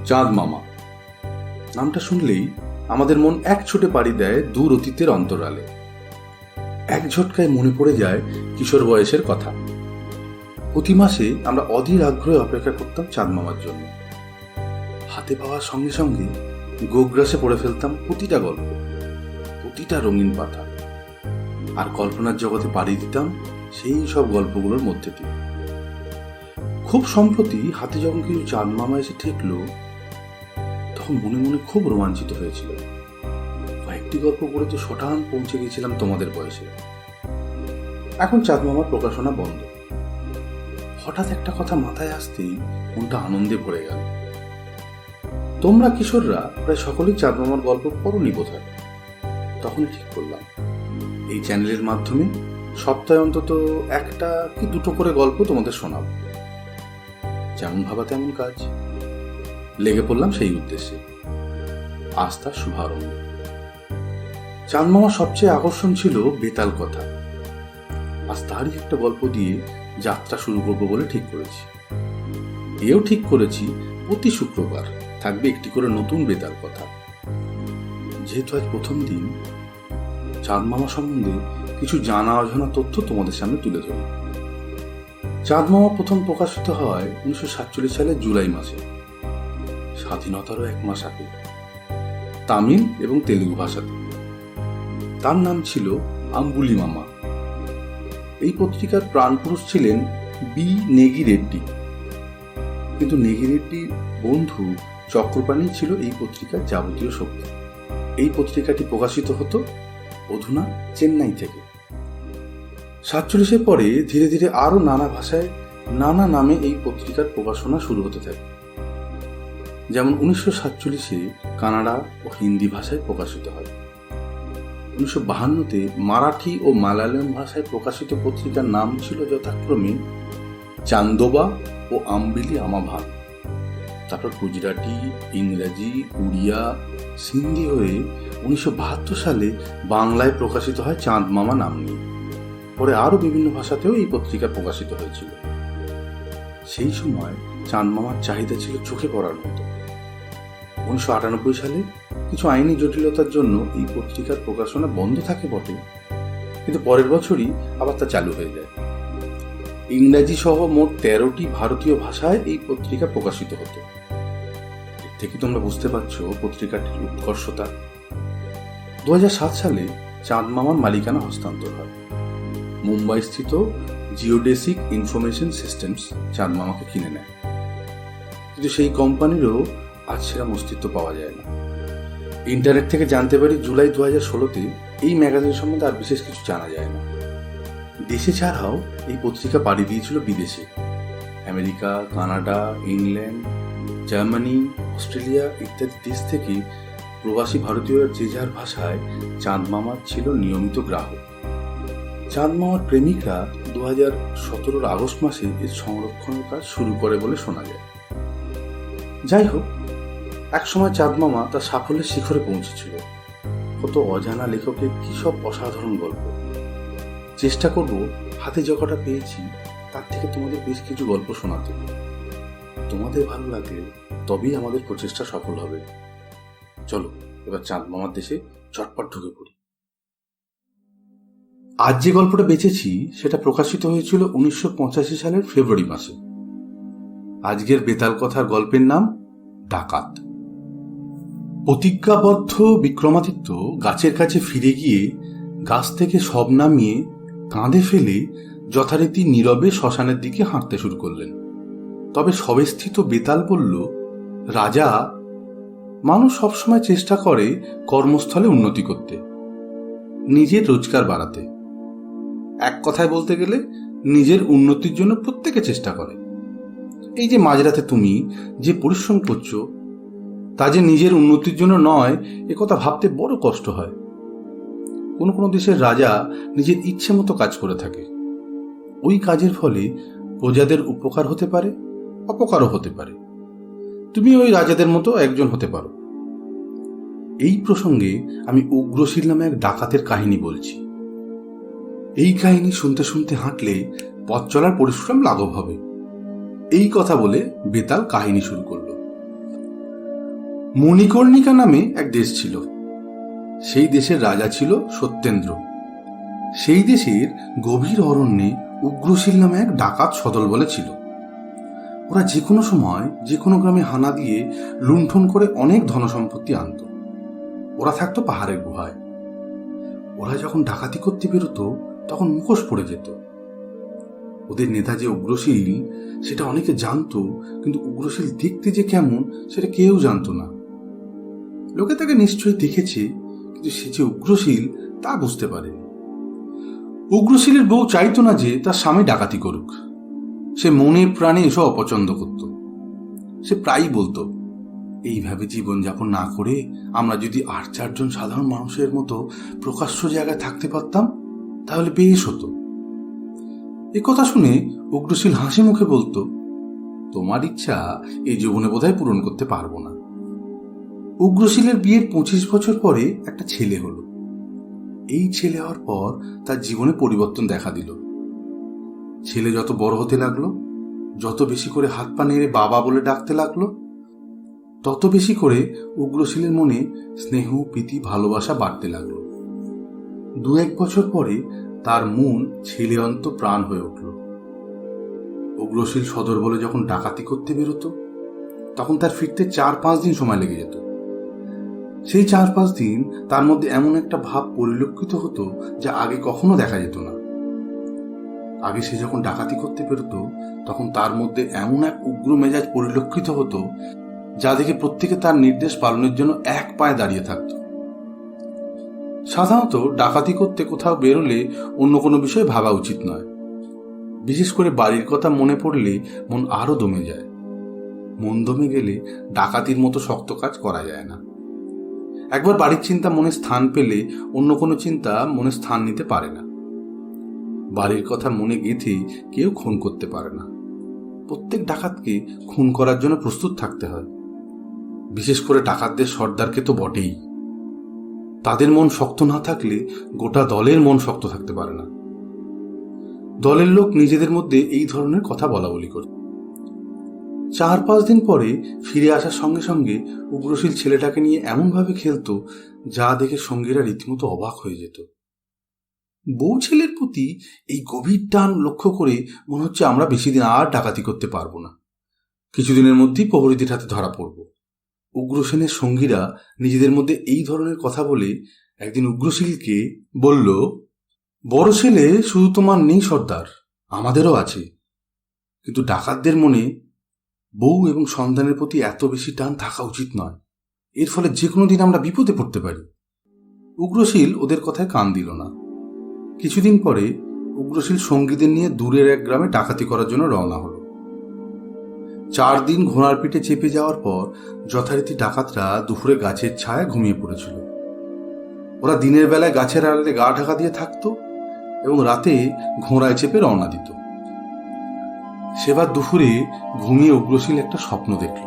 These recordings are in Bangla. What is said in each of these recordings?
চাঁদ মামা নামটা শুনলেই আমাদের মন এক ছুটে পাড়ি দেয় দূর অতীতের অন্তরালে। এক ঝটকায় মনে পড়ে যায় কিশোর বয়সের কথা। প্রতি মাসে আমরা অধীর আগ্রহে অপেক্ষা করতাম চাঁদ মামার জন্য। হাতে পাওয়ার সঙ্গে সঙ্গে গোগ্রাসে পড়ে ফেলতাম প্রতিটা গল্প, প্রতিটা রঙিন পাতা, আর কল্পনার জগতে পাড়ি দিতাম সেই সব গল্পগুলোর মধ্যে দিয়ে। খুব সম্প্রতি হাতে যখন কিছু চাঁদ মামা এসে ঠেকলো, তখন মনে মনে খুব রোমাঞ্চিত হয়েছিল। কয়েকটি গল্প পড়ে তো শটান পৌঁছে গেছিলাম তোমাদের বয়সে। এখন চাঁদ মামার প্রকাশনা বন্ধ। হঠাৎ একটা কথা মাথায় আসতেই মনটা আনন্দে ভরে গেল। তোমরা কিশোররা প্রায় সকলেই চাঁদ মামার গল্প পড়োনি বোধহয়। তখনই ঠিক করলাম এই চ্যানেলের মাধ্যমে সপ্তাহে অন্তত একটা কি দুটো করে গল্প তোমাদের শোনাব। যেমন ভাবা তেমন কাজ। লেগে পড়লাম সেই উদ্দেশ্যে। আজ তার শুভারম্ভ। চাঁদ মামার সবচেয়ে আকর্ষণ ছিল বেতাল কথা। আজ তারই একটা গল্প দিয়ে যাত্রা শুরু করবো বলে ঠিক করেছি। এও ঠিক করেছি প্রতি শুক্রবার থাকবে একটি করে নতুন বেতাল কথা। যেহেতু আজ প্রথম দিন, চাঁদ মামা সম্বন্ধে কিছু জানা অজানা তথ্য তোমাদের সামনে তুলে ধরি। চাঁদ মামা প্রথম প্রকাশিত হয় 1947 সালের জুলাই মাসে, স্বাধীনতারও এক মাস আগে, তামিল এবং তেলুগু ভাষাতে। তার নাম ছিল আম্বুলি মামা। এই পত্রিকার প্রাণপুরুষ ছিলেন বি নেগি রেড্ডি, কিন্তু নেগি রেড্ডির বন্ধু চক্রপাণী ছিল এই পত্রিকার যাবতীয় শক্তি। এই পত্রিকাটি প্রকাশিত হতো অধুনা চেন্নাই থেকে। 47-এর পরে ধীরে ধীরে আরো নানা ভাষায় নানা নামে এই পত্রিকার প্রকাশনা শুরু হতে থাকে। যেমন 1947-এ কানাডা ও হিন্দি ভাষায় প্রকাশিত হয়। 1952-তে মারাঠি ও মালায়ালাম ভাষায় প্রকাশিত পত্রিকার নাম ছিল যথাক্রমে চান্দোবা ও আম্বিলি আমাভান। তারপর গুজরাটি, ইংরাজি, উড়িয়া, সিন্ধি হয়ে 1972 সালে বাংলায় প্রকাশিত হয় চাঁদ মামা নাম নিয়ে। পরে আরো বিভিন্ন ভাষাতেও এই পত্রিকা প্রকাশিত হয়েছিল। সেই সময় চাঁদ মামার চাহিদা ছিল চোখে পড়ার মতো। 1998 সালে কিছু আইনি জটিলতার জন্য এই পত্রিকার প্রকাশনা বন্ধ থাকে বটে, কিন্তু পরের বছরই আবার তা চালু হয়ে যায়। ইংরাজি সহ মোট 13টি ভারতীয় ভাষায় এই পত্রিকা প্রকাশিত হতো। এর থেকে তোমরা বুঝতে পারছো পত্রিকাটির উৎকর্ষতা। 2007 সালে চাঁদ মামার মালিকানা হস্তান্তর হয়। মুম্বাই স্থিত জিওডেসিক ইনফরমেশন সিস্টেমস চাঁদ মামাকে কিনে নেয়, কিন্তু সেই কোম্পানিরও আজ সেরকম অস্তিত্ব পাওয়া যায় না। ইন্টারনেট থেকে জানতে পারি জুলাই 2016-তে এই ম্যাগাজিন সম্বন্ধে আর বিশেষ কিছু জানা যায় না। দেশে ছাড়াও এই পত্রিকা পাড়ি দিয়েছিল বিদেশে। America, Canada, England, Germany, Australia ইত্যাদি দেশ থেকে প্রবাসী ভারতীয়রা যে যার ভাষায় চাঁদ মামার ছিল নিয়মিত গ্রাহক। চাঁদ মামার প্রেমিকরা 2017 আগস্ট মাসে এর সংরক্ষণের কাজ শুরু করে বলে শোনা যায়। যাই হোক, একসময় চাঁদ মামা তার সাফল্যের শিখরে পৌঁছেছিল। কত অজানা লেখকের কি সব অসাধারণ গল্প। চেষ্টা করব হাতে যে কটা পেয়েছি তার থেকে তোমাদের বেশ কিছু গল্প শোনাতে। তোমাদের ভালো লাগলে তবেই আমাদের প্রচেষ্টা সফল হবে। চলো এবার চাঁদ মামার দেশে চটপট ঢুকে পড়ি। আজ যে গল্পটা বেঁচেছি সেটা প্রকাশিত হয়েছিল 1985 সালের ফেব্রুয়ারি মাসে। আজকের বেতাল কথার গল্পের নাম ডাকাত। প্রতিজ্ঞাবদ্ধ বিক্রমাদিত্য গাছের কাছে ফিরে গিয়ে গাছ থেকে সব নামিয়ে কাঁধে ফেলে যথারীতি নীরবে শ্মশানের দিকে হাঁটতে শুরু করলেন। তবে সবেস্থিত বেতাল বলল, রাজা, মানুষ সবসময় চেষ্টা করে কর্মস্থলে উন্নতি করতে, নিজের রোজগার বাড়াতে। এক কথায় বলতে গেলে নিজের উন্নতির জন্য প্রত্যেকে চেষ্টা করে। এই যে মাঝরাতে তুমি যে পরিশ্রম করছো তা যে নিজের উন্নতির জন্য নয়, এ কথা ভাবতে বড় কষ্ট হয়। কোনো কোনো দেশের রাজা নিজের ইচ্ছে মতো কাজ করে থাকে। ওই কাজের ফলে প্রজাদের উপকার হতে পারে, অপকারও হতে পারে। তুমি ওই রাজাদের মতো একজন হতে পারো। এই প্রসঙ্গে আমি উগ্রশীল নামে এক ডাকাতের কাহিনী বলছি। এই কাহিনী শুনতে শুনতে হাঁটলে পথ চলার পরিশ্রম লাঘব হবে। এই কথা বলে বেতাল কাহিনী শুরু করল। মণিকর্ণিকা নামে এক দেশ ছিল। সেই দেশের রাজা ছিল সত্যেন্দ্র। সেই দেশের গভীর অরণ্যে উগ্রশীল নামে এক ডাকাত সদল বলে ছিল। ওরা যে কোনো সময় যে কোনো গ্রামে হানা দিয়ে লুণ্ঠন করে অনেক ধনসম্পত্তি আনত। ওরা থাকতো পাহাড়ের গুহায়। ওরা যখন ডাকাতি করতে বেরোতো তখন মুখোশ পড়ে যেত। ওদের নেতা যে উগ্রশীল সেটা অনেকে জানতো, কিন্তু উগ্রশীল দেখতে যে কেমন সেটা কেউ জানতো না। লোকে তাকে নিশ্চয়ই দেখেছে, কিন্তু সে যে উগ্রশীল তা বুঝতে পারেনি। উগ্রশীলের বউ চাইতো না যে তার স্বামী ডাকাতি করুক। সে মনে প্রাণে এসব অপছন্দ করত। সে প্রায়ই বলতো, এইভাবে জীবনযাপন না করে আমরা যদি ৮-৪ জন সাধারণ মানুষের মতো প্রকাশ্য জায়গায় থাকতে পারতাম তাহলে বেশ হতো। এ কথা শুনে উগ্রশীল হাসি মুখে বলতো, তোমার ইচ্ছা এই জীবনে বোধহয় পূরণ করতে পারবো না। উগ্রশীলের বিয়ের ২৫ বছর পরে একটা ছেলে হলো। এই ছেলে হওয়ার পর তার জীবনে পরিবর্তন দেখা দিল। ছেলে যত বড় হতে লাগলো, যত বেশি করে হাত পা নেড়ে বাবা বলে ডাকতে লাগলো, তত বেশি করে উগ্রশীলের মনে স্নেহ, প্রীতি, ভালোবাসা বাড়তে লাগলো। ২-১ বছর পরে তার মন ছেলে অন্ত প্রাণ হয়ে উঠল। উগ্রশীল সদর বলে যখন ডাকাতি করতে বেরোতো তখন তার ফিরতে ৪-৫ দিন সময় লেগে যেত। সেই ৪-৫ দিন তার মধ্যে এমন একটা ভাব পরিলক্ষিত হতো যা আগে কখনো দেখা যেত না। আগে সে যখন ডাকাতি করতে বেরোতো তখন তার মধ্যে এমন এক উগ্র মেজাজ পরিলক্ষিত হতো যা দেখে প্রত্যেকে তার নির্দেশ পালনের জন্য এক পায়ে দাঁড়িয়ে থাকত। সাধারণত ডাকাতি করতে কোথাও বেরোলে অন্য কোনো বিষয় ভাবা উচিত নয়। বিশেষ করে বাড়ির কথা মনে পড়লে মন আরো দমে যায়। মন দমে গেলে ডাকাতির মতো শক্ত কাজ করা যায় না। একবার বাড়ির চিন্তা মনে স্থান পেলে অন্য কোনো চিন্তা মনে স্থান নিতে পারে না। বাড়ির কথা মনে গেঁথে কেউ খুন করতে পারে না। প্রত্যেক ডাকাতকে খুন করার জন্য প্রস্তুত থাকতে হয়। বিশেষ করে ডাকাতদের সর্দারকে তো বটেই। তাদের মন শক্ত না থাকলে গোটা দলের মন শক্ত থাকতে পারে না। দলের লোক নিজেদের মধ্যে এই ধরনের কথা বলা বলি করে। ৪-৫ দিন পরে ফিরে আসার সঙ্গে সঙ্গে উগ্রশীল ছেলেটাকে নিয়ে এমনভাবে খেলতো যা দেখে সঙ্গীরা রীতিমতো অবাক হয়ে যেত। বউ ছেলের প্রতি এই গভীর টান লক্ষ্য করে মনে হচ্ছে আমরা বেশি দিন আর ডাকাতি করতে পারবো না। কিছুদিনের মধ্যেই প্রহরীদের হাতে ধরা পড়ব। উগ্রসেনের সঙ্গীরা নিজেদের মধ্যে এই ধরনের কথা বলে একদিন উগ্রশীলকে বলল, বড় ছেলে শুধু তোমার নেই সর্দার, আমাদেরও আছে, কিন্তু ডাকাতদের মনে বউ এবং সন্তানের প্রতি এত বেশি টান থাকা উচিত নয়। এর ফলে যে কোনো দিন আমরা বিপদে পড়তে পারি। উগ্রশীল ওদের কথায় কান দিল না। কিছুদিন পরে উগ্রশীল সঙ্গীদের নিয়ে দূরের এক গ্রামে ডাকাতি করার জন্য রওনা হলো। ৪ দিন ঘোড়ার পিঠে চেপে যাওয়ার পর যথারীতি ডাকাতরা দুপুরে গাছের ছায়ায় ঘুমিয়ে পড়েছিল। ওরা দিনের বেলায় গাছের আড়ালে গা ঢাকা দিয়ে থাকতো এবং রাতে ঘোড়ায় চেপে রওনা দিত। সেবার দুপুরে ঘুমিয়ে উগ্রশীল একটা স্বপ্ন দেখল।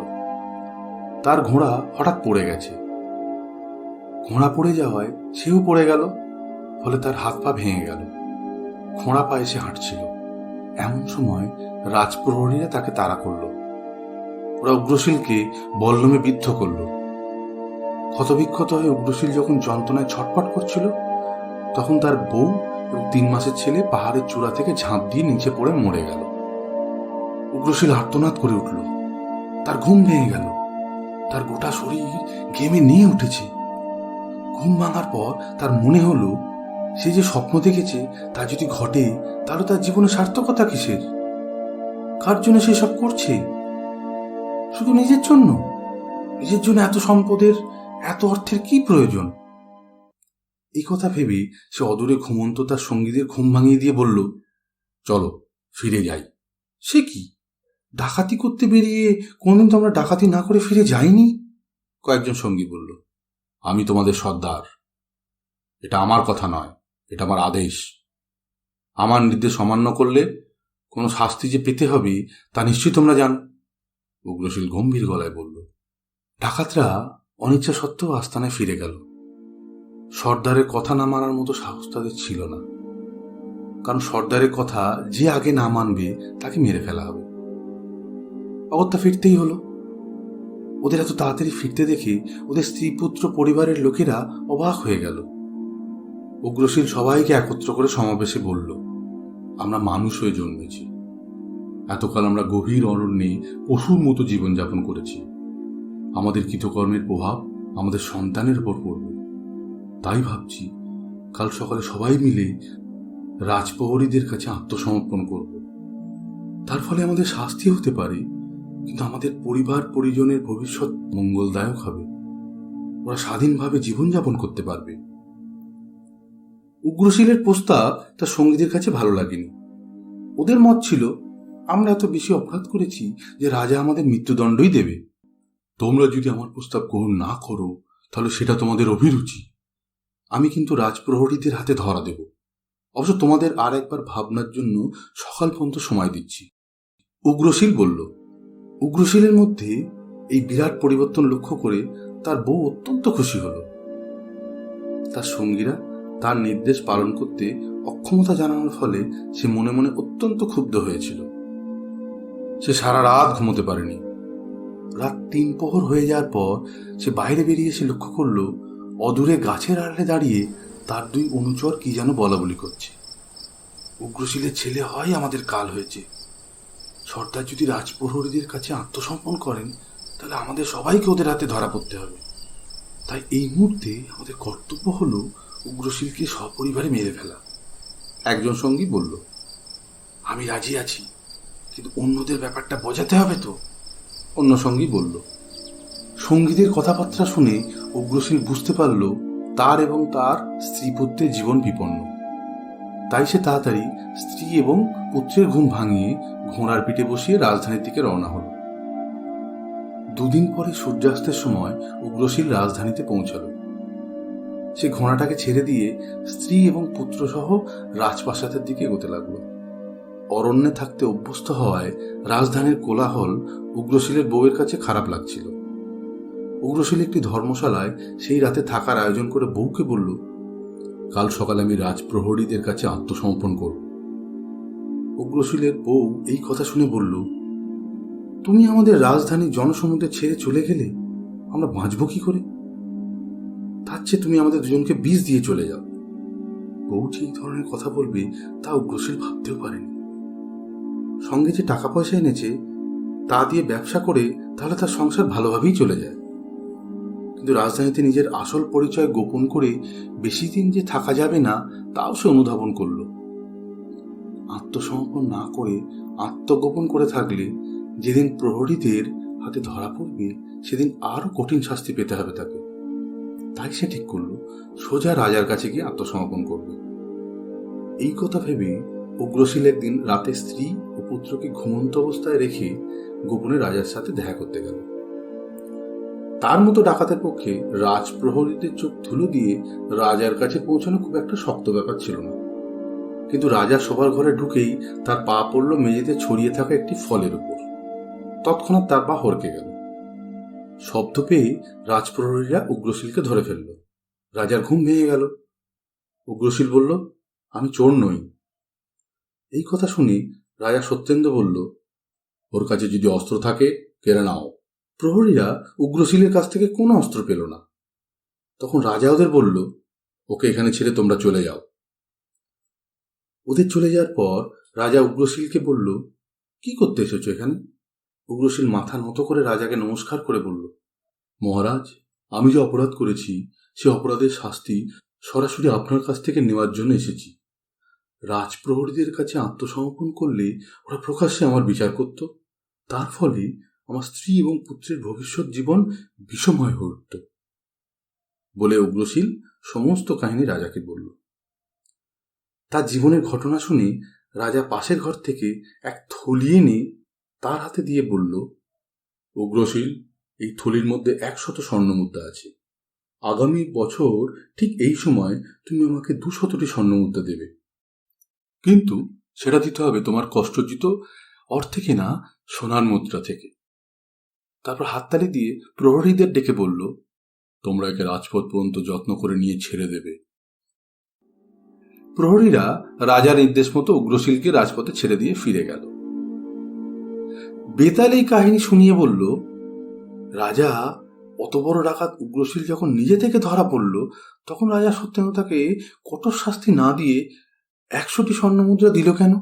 তার ঘোড়া হঠাৎ পড়ে গেছে। ঘোড়া পড়ে যাওয়ায় সেও পড়ে গেল, ফলে তার হাত পা ভেঙে গেল। খোঁড়া পায়ে সে হাঁটছিল। এমন সময় রাজপ্রহরীরা তাকে তাড়া করল। ওরা উগ্রশীলকে বল্লমে বিদ্ধ করল। ক্ষতবিক্ষত হয়ে উগ্রশীল যখন যন্ত্রণায় ছটফট করছিল তখন তার বউ এবং ৩ মাসের ছেলে পাহাড়ের চূড়া থেকে ঝাঁপ দিয়ে নিচে পড়ে মরে গেল। উগ্রশীল আর্তনাদ করে উঠল। তার ঘুম ভেঙে গেল। তার গোটা শরীর ঘেমে নিয়ে উঠেছে। ঘুম ভাঙার পর তার মনে হলো সে যে স্বপ্ন দেখেছে তা যদি ঘটে তাহলে তার জীবনে সার্থকতা কিসের? কার জন্য সে সব করছে? শুধু নিজের জন্য? নিজের জন্য এত সম্পদের, এত অর্থের কি প্রয়োজন? এই কথা ভেবে সে অদূরে ঘুমন্ত তার সঙ্গীদের ঘুম ভাঙিয়ে দিয়ে বলল, চলো ফিরে যাই। সে কি, ডাকাতি করতে বেরিয়ে কোনদিন তো আমরা ডাকাতি না করে ফিরে যাইনি? কয়েকজন সঙ্গী বলল, আমি তোমাদের সর্দার, এটা আমার কথা নয়, এটা আমার আদেশ। আমার নির্দেশ অমান্য করলে কোনো শাস্তি যে পেতে হবে তা নিশ্চয়ই তোমরা জানো। উগ্রশীল গম্ভীর গলায় বলল। ডাকাতরা অনিচ্ছা সত্ত্বেও আস্তানায় ফিরে গেল। সর্দারের কথা না মানার মতো সাহস তাদের ছিল না, কারণ সর্দারের কথা যে আগে না মানবে তাকে মেরে ফেলা হবে। অগত্যা ফিরতেই হলো। ওদের এত তাড়াতাড়ি ফিরতে দেখে ওদের স্ত্রী পুত্র পরিবারের লোকেরা অবাক হয়ে গেল। উগ্রশীল সবাইকে একত্র করে সমাবেশে বলল, আমরা মানুষ হয়ে জন্মেছি। এতকাল আমরা গভীর অরণ্যে পশুর মতো জীবনযাপন করেছি। আমাদের কৃতকর্মের প্রভাব আমাদের সন্তানের উপর পড়বে। তাই ভাবছি কাল সকালে সবাই মিলে রাজপ্রহরীদের কাছে আত্মসমর্পণ করব। তার ফলে আমাদের শাস্তি হতে পারে, কিন্তু আমাদের পরিবার পরিজনের ভবিষ্যৎ মঙ্গলদায়ক হবে। ওরা স্বাধীনভাবে জীবনযাপন করতে পারবে। উগ্রশীলের প্রস্তাব তার সঙ্গীদের কাছে ভালো লাগেনি। ওদের মত ছিল, আমরা এত বেশি অপরাধ করেছি যে রাজা আমাদের মৃত্যুদণ্ডই দেবে। তোমরা যদি আমার প্রস্তাব গ্রহণ না করো তাহলে সেটা তোমাদের অভিরুচি। আমি কিন্তু রাজপ্রহরীদের হাতে ধরা দেব। অবশ্য তোমাদের আর একবার ভাবনার জন্য সকাল পর্যন্ত সময় দিচ্ছি। উগ্রশীল বলল। উগ্রশীলের মধ্যে এই বিরাট পরিবর্তন লক্ষ্য করে তার বউ অত্যন্ত খুশি হল। তার সঙ্গীরা তার নির্দেশ পালন করতে অক্ষমতা জানানোর ফলে সে মনে মনে অত্যন্ত ক্ষুব্ধ হয়েছিল। সে সারা রাত ঘুমোতে পারেনি। রাত 3 প্রহর হয়ে যাওয়ার পর সে বাইরে বেরিয়ে এসে লক্ষ্য করল, অদূরে গাছের আড়ালে দাঁড়িয়ে তার 2 অনুচর কি যেন বলা বলি করছে। উগ্রশীলের ছেলে হয় আমাদের কাল হয়েছে। সর্দার যদি রাজপ্রহরীদের কাছে আত্মসমর্পণ করেন তাহলে আমাদের সবাইকে ওদের হাতে ধরা পড়তে হবে। তাই এই মুহূর্তে আমাদের কর্তব্য হলো উগ্রশীলকে সপরিবারে মেরে ফেলা। একজন সঙ্গী বলল, আমি রাজি আছি, কিন্তু অন্যদের ব্যাপারটা বোঝাতে হবে তো। অন্য সঙ্গী বলল। সঙ্গীদের কথাবার্তা শুনে উগ্রশীল বুঝতে পারল তার এবং তার স্ত্রী পুত্রের জীবন বিপন্ন। তাই সে তাড়াতাড়ি স্ত্রী এবং পুত্রের ঘুম ভাঙিয়ে ঘোড়ার পিঠে বসিয়ে রাজধানীর দিকে রওনা হল। 2 দিন পরে সূর্যাস্তের সময় উগ্রশীল রাজধানীতে পৌঁছাল। সে ঘোড়াটাকে ছেড়ে দিয়ে স্ত্রী এবং পুত্র সহ রাজপ্রাসাদের দিকে এগোতে লাগলো। অরণ্যে থাকতে অভ্যস্ত হওয়ায় রাজধানীর কোলাহল উগ্রশীলের বউয়ের কাছে খারাপ লাগছিল। উগ্রশীল একটি ধর্মশালায় সেই রাতে থাকার আয়োজন করে বউকে বলল, কাল সকালে আমি রাজপ্রহরীদের কাছে আত্মসমর্পণ করব। উগ্রশীলের বউ এই কথা শুনে বলল, তুমি আমাদের রাজধানী জনসমুদ্রে ছেড়ে চলে গেলে আমরা বাঁচব কি করে? তার চেয়ে তুমি আমাদের দুজনকে বিষ দিয়ে চলে যাও। বউ যে এই ধরনের কথা বলবে তা উগ্রশীল ভাবতেও পারেনি। সঙ্গে যে টাকা পয়সা এনেছে তা দিয়ে ব্যবসা করে তাহলে তার সংসার ভালোভাবেই চলে যায়, কিন্তু রাজধানীতে নিজের আসল পরিচয় গোপন করে বেশি দিন যে থাকা যাবে না তাও সে অনুধাবন করল। আত্মসমর্পণ না করে আত্মগোপন করে থাকলে যেদিন প্রহরীদের হাতে ধরা পড়বে সেদিন আরো কঠিন শাস্তি পেতে হবে তাকে। তাই সে ঠিক করল সোজা রাজার কাছে গিয়ে আত্মসমর্পণ করবে। এই কথা ভেবে উগ্রশীল একদিন রাতে স্ত্রী ও পুত্রকে ঘুমন্ত অবস্থায় রেখে গোপনে রাজার সাথে দেখা করতে গেল। তার মতো ডাকাতের পক্ষে রাজপ্রহরীদের চোখ ধুলো দিয়ে রাজার কাছে পৌঁছানো খুব একটা শক্ত ব্যাপার ছিল না। কিন্তু রাজা শোবার ঘরে ঢুকেই তার পা পড়ল মেঝেতে ছড়িয়ে থাকা একটি ফলের উপর। তৎক্ষণাৎ তার পা হড়কে গেল। শব্দ পেয়ে রাজপ্রহরীরা উগ্রশীলকে ধরে ফেলল। রাজার ঘুম ভেঙে গেল। উগ্রশীল বলল, আমি চোর নই। এই কথা শুনে রাজা সত্যেন্দ্র বলল, ওর কাছে যদি অস্ত্র থাকে কেড়ে নাও। প্রহরীরা উগ্রশীলের কাছ থেকে কোনো অস্ত্র পেল না। তখন রাজা ওদের বলল, ওকে এখানে ছেড়ে তোমরা চলে যাও। ওদের চলে যাওয়ার পর রাজা উগ্রশীলকে বলল, কি করতে এসেছো এখানে? উগ্রশীল মাথা নত করে রাজাকে নমস্কার করে বলল, মহারাজ, আমি যে অপরাধ করেছি সে অপরাধের শাস্তি সরাসরি আপনার কাছ থেকে নেওয়ার জন্য এসেছি। রাজপ্রহরীদের কাছে আত্মসমর্পণ করলে ওরা প্রকাশ্যে আমার বিচার করত। তার ফলে আমার স্ত্রী এবং পুত্রের ভবিষ্যৎ জীবন বিষময় হয়ে উঠত। বলে উগ্রশীল সমস্ত কাহিনী রাজাকে বলল। তার জীবনের ঘটনা শুনে রাজা পাশের ঘর থেকে এক থলি এনে তার হাতে দিয়ে বলল, উগ্রশীল, এই থলির মধ্যে 100 স্বর্ণমুদ্রা আছে। আগামী বছর ঠিক এই সময় তুমি আমাকে 200টি স্বর্ণমুদ্রা দেবে, কিন্তু সেটা দিতে হবে তোমার কষ্টার্জিত অর্থে কেনা সোনার মুদ্রা থেকে। তারপর হাততালি দিয়ে প্রহরীদের ডেকে বলল, তোমরা একে রাজপথ পর্যন্ত যত্ন করে নিয়ে ছেড়ে দেবে। প্রহরীরা রাজার নির্দেশ মতো উগ্রশীলকে রাজপথে ছেড়ে দিয়ে ফিরে গেল। বেতাল এই কাহিনী শুনিয়ে বলল, রাজা অত বড় ডাকাত উগ্রশীল যখন নিজে থেকে ধরা পড়ল, তখন রাজা সত্যেন্দ্র তাকে কঠোর শাস্তি না দিয়ে 100টি স্বর্ণমুদ্রা দিল কেন?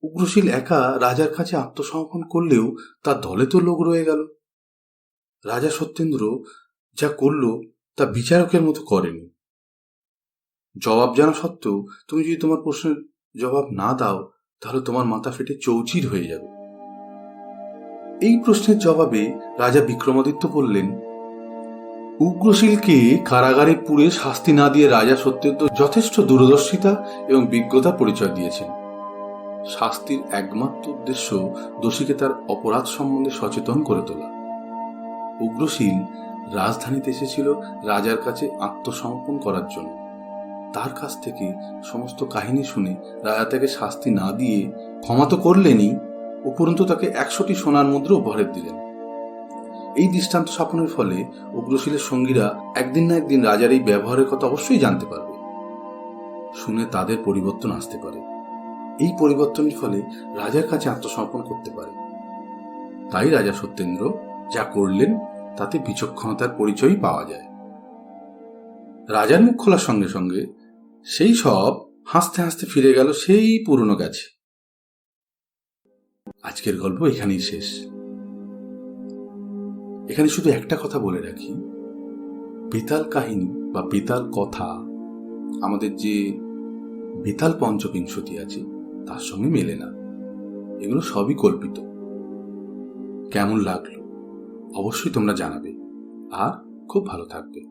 উগ্রশীল একা রাজার কাছে আত্মসমর্পণ করলেও তার দলে তো লোক রয়ে গেল। রাজা সত্যেন্দ্র যা করল তা বিচারকের মতো করেনি। জবাব জানা সত্ত্বেও তুমি যদি তোমার প্রশ্নের জবাব না দাও, তাহলে তোমার মাথা ফেটে চৌচির হয়ে যাবে। এই প্রশ্নের জবাবে রাজা বিক্রমাদিত্য বললেন, উগ্রশীলকে কারাগারে পুরে শাস্তি না দিয়ে রাজা সত্যেন্দ্র যথেষ্ট দূরদর্শিতা এবং বিজ্ঞতা পরিচয় দিয়েছেন। শাস্তির একমাত্র উদ্দেশ্য দোষীকে তার অপরাধ সম্বন্ধে সচেতন করে তোলা। উগ্রশীল রাজধানীতে এসেছিল রাজার কাছে আত্মসমর্পণ করার জন্য। তার কাছ থেকে সমস্ত কাহিনী শুনে রাজা তাকে শাস্তি না দিয়ে ক্ষমা তো করলেনই, উপরন্তু তাকে 100টি সোনার মুদ্রা উপহার দিলেন। এই দৃষ্টান্ত স্থাপনের ফলে উগ্রশীলের সঙ্গীরা একদিন না একদিন রাজার এই ব্যবহারের কথা অবশ্যই জানতে পারবে, শুনে তাদের পরিবর্তন আসতে পারে। এই পরিবর্তনের ফলে রাজার কাছে আত্মসমর্পণ করতে পারে। তাই রাজা সত্যেন্দ্র যা করলেন তাতে বিচক্ষণতার পরিচয় পাওয়া যায়। রাজার মুখ খোলার সঙ্গে সঙ্গে সেই সব হাসতে হাসতে ফিরে গেল সেই পুরনো গাছে। আজকের গল্প এখানেই শেষ। এখানে শুধু একটা কথা বলে রাখি, বেতাল কাহিনী বা বেতাল কথা আমাদের যে বেতাল পঞ্চবিংশতি আছে তার সঙ্গে মেলে না। এগুলো সবই কল্পিত। কেমন লাগলো অবশ্যই তোমরা জানাবে, আর খুব ভালো থাকবে।